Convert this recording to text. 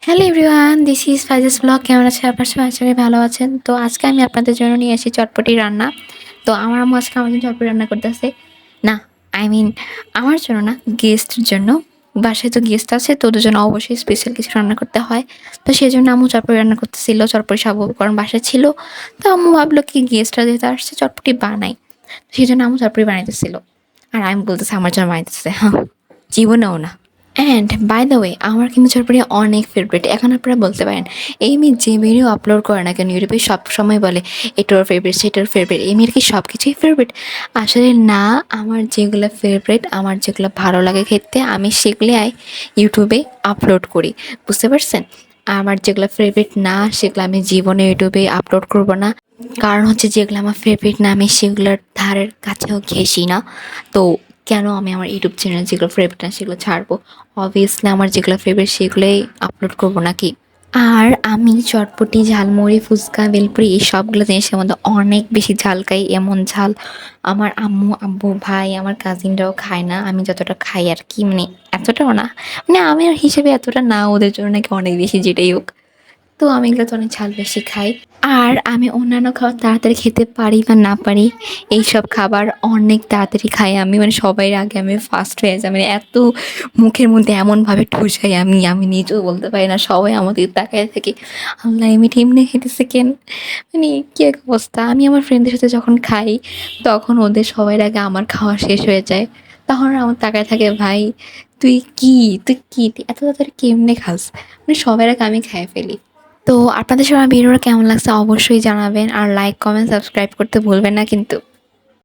Hello everyone, this is Faiza's blog. কেমন আছে আপনার সবাই? আশা করি ভালো আছেন। তো আজকে আমি আপনাদের জন্য নিয়ে আসি চটপটি রান্না। তো আমার আম্মু আজকে আমার জন্য চটপটি রান্না করতেছে। না, আই মিন আমার জন্য না, গেস্টের জন্য। বাসায় তো গেস্ট আছে, তো ওদের জন্য অবশ্যই স্পেশাল কিছু রান্না করতে হয়। তো সেই জন্য আম্মু চটপটি রান্না করতেছিল, চটপটি সাবু কারণ বাসায় ছিল। তো আম্মু ভাবলো কি গেস্টরা যেহেতু আসছে চটপটি বানাই, সেই জন্য আম্মু চটপটি বানাইতেছিল। আর আমি বলতেছি আমার জন্য বানাইতেছে, হ্যাঁ, জীবনেও না। অ্যান্ড বাই দ্য ওয়ে, আমার কিন্তু চটপটি অনেক ফেভারিট। এখন আপনারা বলতে পারেন এই মেয়ে যে ভিডিও আপলোড করে না কেন ইউটিউবে সব সময় বলে এটার ফেভারিট সেটার ফেভারিট, এই মেয়ের কি সব কিছুই ফেভারিট? আসলে না, আমার যেগুলো ফেভারিট, আমার যেগুলো ভালো লাগে খেতে, আমি সেগুলো ইউটিউবে আপলোড করি। বুঝতে পারছেন? আমার যেগুলো ফেভারিট না সেগুলো আমি জীবনে ইউটিউবে আপলোড করব না। কারণ হচ্ছে যেগুলো আমার ফেভারিট না আমি সেগুলোর ধারের কাছেও ঘেঁষি না। তো কেন আমি আমার ইউটিউব চ্যানেলে যেগুলো ফেভারিট না সেগুলো ছাড়বো? অবভিয়াসলি আমার যেগুলো ফেভারিট সেগুলোই আপলোড করবো নাকি? আর আমি চটপটি, ঝালমুড়ি, ফুচকা, ভেলপুরি এই সবগুলো জিনিসের মধ্যে অনেক বেশি ঝাল খাই। এমন ঝাল আমার আম্মু, আব্বু, ভাই, আমার কাজিনরাও খায় না। আমি যতটা খাই আর কি, মানে এতটাও না, মানে আমি আর হিসেবে এতটা না, ওদের জন্য নাকি অনেক বেশি, যেটাই হোক। তো আমি এগুলো তো অনেক ঝাল বেশি খাই। আর আমি অন্যান্য খাবার তাড়াতাড়ি খেতে পারি বা না পারি, এইসব খাবার অনেক তাড়াতাড়ি খাই আমি, মানে সবাই আগে আমি ফার্স্ট হয়ে যাই, মানে এত মুখের মধ্যে এমনভাবে ঠুসাই আমি নিজেও বলতে পারি না, সবাই আমাদের তাকায় থাকে, আল্লাহ এমনি এমনি খেতেছে কেন, মানে কী এক অবস্থা। আমি আমার ফ্রেন্ডদের সাথে যখন খাই তখন ওদের সবার আগে আমার খাওয়া শেষ হয়ে যায়। তখন আমার তাকায় থাকে, ভাই তুই কি এত তাড়াতাড়ি কেমনে খাস, মানে সবার আগে আমি খেয়ে ফেলি। তো আপনাদের সবার ভিডিওটা কেমন লাগছে অবশ্যই জানাবেন, আর লাইক, কমেন্ট, সাবস্ক্রাইব করতে ভুলবেন না কিন্তু।